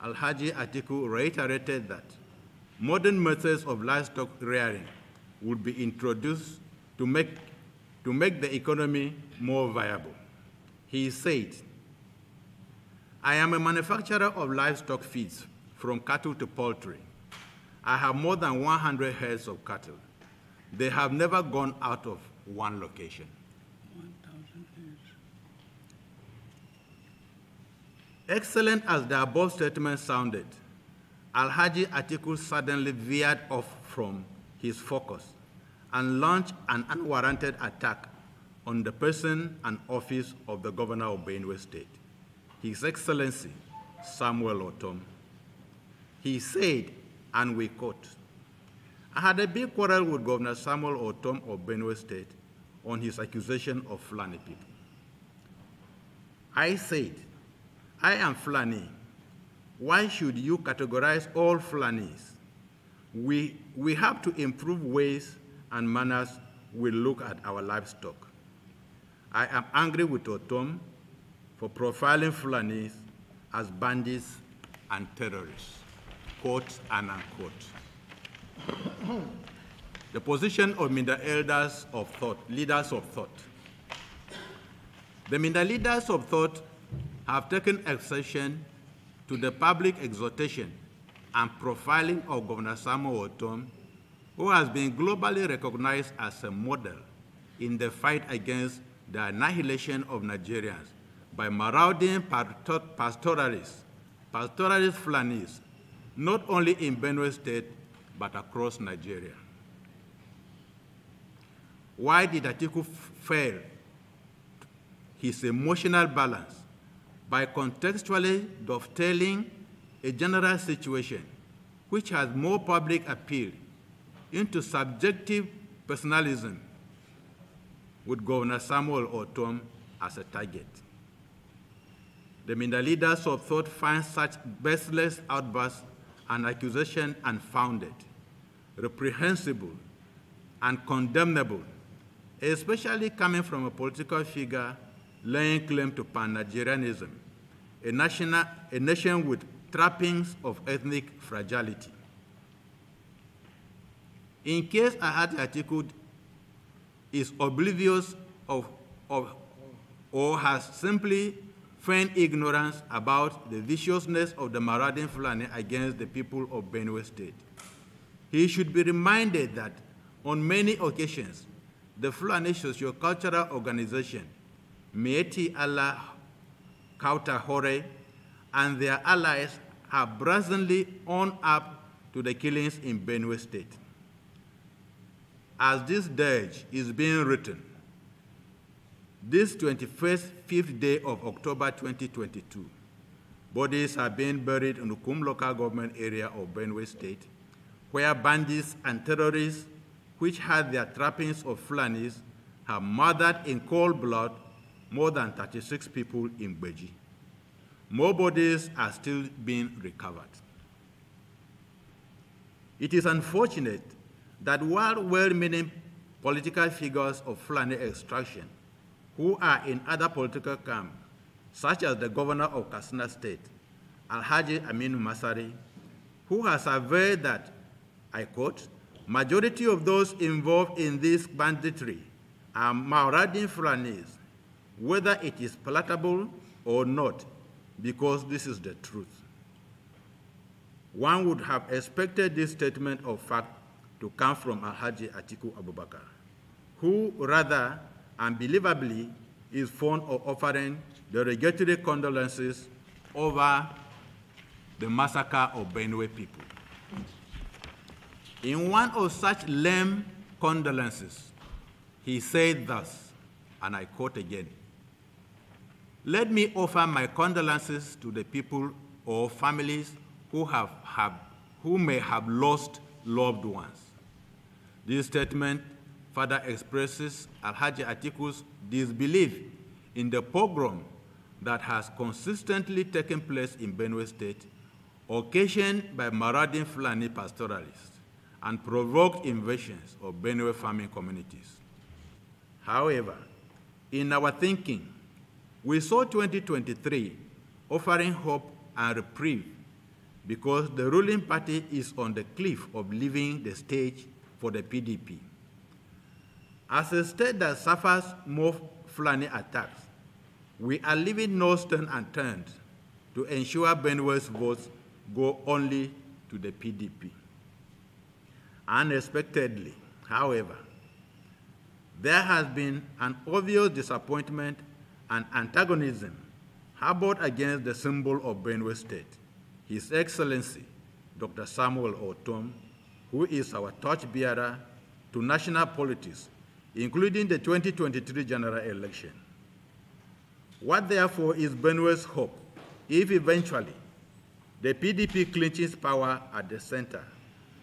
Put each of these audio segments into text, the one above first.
Alhaji Atiku reiterated that modern methods of livestock rearing would be introduced to make the economy more viable. He said, "I am a manufacturer of livestock feeds, from cattle to poultry. I have more than 100 heads of cattle. They have never gone out of one location." 1,000 heads. Excellent as the above statement sounded, Alhaji Atiku suddenly veered off from his focus and launched an unwarranted attack on the person and office of the governor of Benue State, His Excellency Samuel Ortom. He said, and we quote, "I had a big quarrel with Governor Samuel Ortom of Benue State on his accusation of Fulani people. I said, I am Fulani. Why should you categorize all Fulanis? We have to improve ways and manners we look at our livestock. I am angry with Ortom for profiling Fulanis as bandits and terrorists," quote and unquote. The position of Minda leaders of thought. The Minda leaders of thought have taken exception to the public exhortation and profiling of Governor Samuel Ortom, who has been globally recognized as a model in the fight against the annihilation of Nigerians by marauding pastoralists Fulanis, not only in Benue State, but across Nigeria. Why did Atiku fail his emotional balance by contextually dovetailing a general situation which has more public appeal into subjective personalism with Governor Samuel Ortom as a target? The Minda leaders of thought find such baseless outbursts and accusation unfounded, reprehensible, and condemnable, especially coming from a political figure laying claim to pan-Nigerianism, a nation with trappings of ethnic fragility. In case Alhaji Atiku is oblivious of or has simply feigned ignorance about the viciousness of the marauding Fulani against the people of Benue State, he should be reminded that on many occasions, the Fulani socio-cultural organization, Mieti Allah Kauta Hore, and their allies have brazenly owned up to the killings in Benue State. As this dirge is being written, this 25th day of October 2022, bodies are being buried in the Kum local government area of Benue State, where bandits and terrorists, which had their trappings of Fulanis, have murdered in cold blood more than 36 people in Beji. More bodies are still being recovered. It is unfortunate that while well-meaning political figures of Fulani extraction who are in other political camps, such as the governor of Katsina State, Alhaji Aminu Masari, who has averred that, I quote, "Majority of those involved in this banditry are marauding Fulanis, whether it is palatable or not, because this is the truth." One would have expected this statement of fact to come from Alhaji Atiku Abubakar, who rather unbelievably is fond of offering derogatory condolences over the massacre of Benue people. In one of such lame condolences, he said thus, and I quote again, "Let me offer my condolences to the people or families who may have lost loved ones." This statement further expresses Alhaji Atiku's disbelief in the pogrom that has consistently taken place in Benue State, occasioned by marauding Fulani pastoralists, and provoked invasions of Benue farming communities. However, in our thinking, we saw 2023 offering hope and reprieve because the ruling party is on the cliff of leaving the stage for the PDP. As a state that suffers more Fulani attacks, we are leaving no stone unturned to ensure Benue's votes go only to the PDP. Unexpectedly, however, there has been an obvious disappointment and antagonism harbored against the symbol of Benue State, His Excellency, Dr. Samuel Ortom, who is our torchbearer to national politics, including the 2023 general election. What therefore is Benue's hope if eventually the PDP clinches power at the center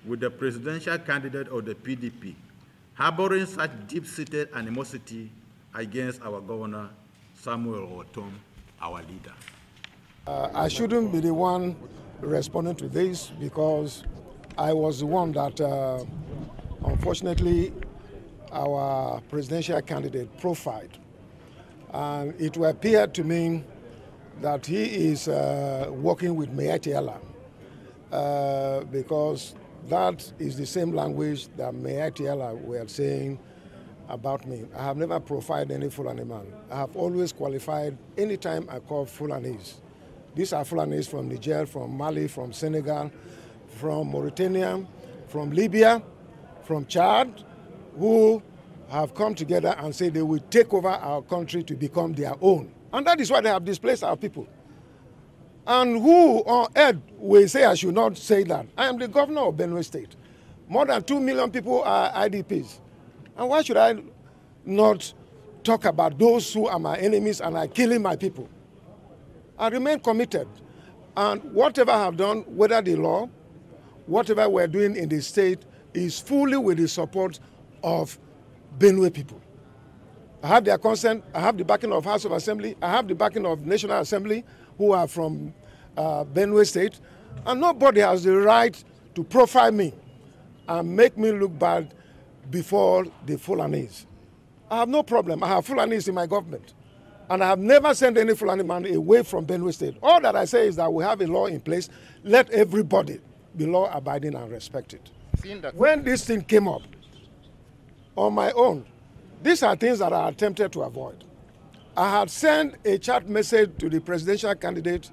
with the presidential candidate of the PDP harboring such deep-seated animosity against our governor, Samuel Ortom, our leader? I shouldn't be the one responding to this because I was the one that, unfortunately, our presidential candidate profiled. And it will appear to me that he is working with Meatiala because that is the same language that Meatiala were saying about me. I have never profiled any Fulani man. I have always qualified anytime I call Fulanis. These are Fulanis from Niger, from Mali, from Senegal, from Mauritania, from Libya, from Chad, who have come together and say they will take over our country to become their own. And that is why they have displaced our people. And who on earth will say I should not say that? I am the governor of Benue State. More than 2 million people are IDPs. And why should I not talk about those who are my enemies and are killing my people? I remain committed. And whatever I have done, whether the law, whatever we're doing in the state, is fully with the support of Benue people. I have their consent, I have the backing of House of Assembly, I have the backing of National Assembly, who are from Benue State, and nobody has the right to profile me and make me look bad before the Fulanis. I have no problem. I have Fulanis in my government, and I have never sent any Fulani man away from Benue State. All that I say is that we have a law in place. Let everybody be law-abiding and respect it. When this thing came up, on my own, these are things that I attempted to avoid. I had sent a chat message to the presidential candidate,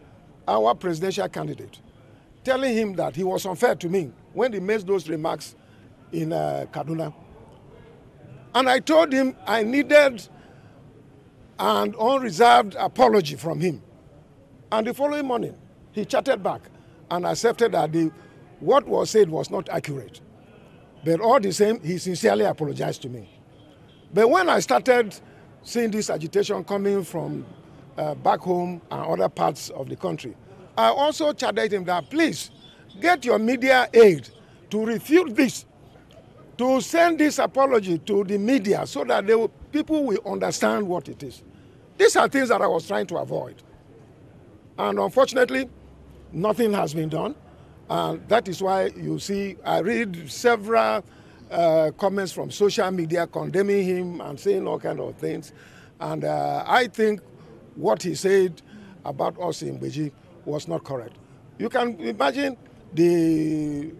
our presidential candidate, telling him that he was unfair to me when he made those remarks in Kaduna. And I told him I needed an unreserved apology from him. And the following morning, he chatted back and accepted that what was said was not accurate. But all the same, he sincerely apologized to me. But when I started seeing this agitation coming from back home and other parts of the country, I also charged him that please get your media aid to refute this, to send this apology to the media so that people will understand what it is. These are things that I was trying to avoid. And unfortunately, nothing has been done. And that is why you see, I read several comments from social media condemning him and saying all kinds of things. And I think what he said about us in Beji was not correct. You can imagine the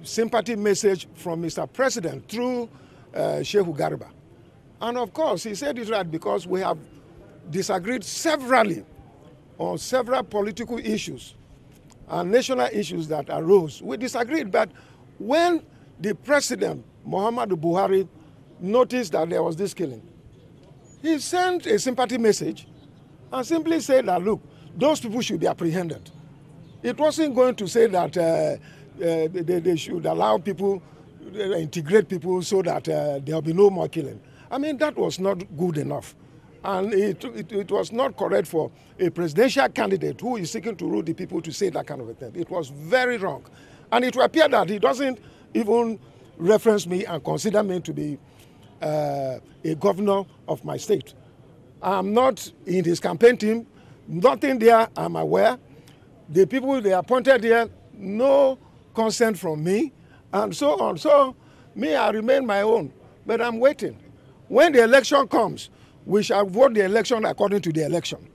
sympathy message from Mr. President through Shehu Garba. And of course, he said it right because we have disagreed severally on several political issues and national issues that arose. We disagreed, but when the president, Muhammadu Buhari, noticed that there was this killing, he sent a sympathy message and simply said that, look, those people should be apprehended. It wasn't going to say that they should allow people, integrate people so that there will be no more killing. I mean, that was not good enough. And it was not correct for a presidential candidate who is seeking to rule the people to say that kind of a thing. It was very wrong. And it will appear that he doesn't even reference me and consider me to be a governor of my state. I'm not in his campaign team. Nothing there, I'm aware. The people they appointed here, no consent from me, and so on. So, me, I remain my own, but I'm waiting. When the election comes, we shall vote the election according to the election.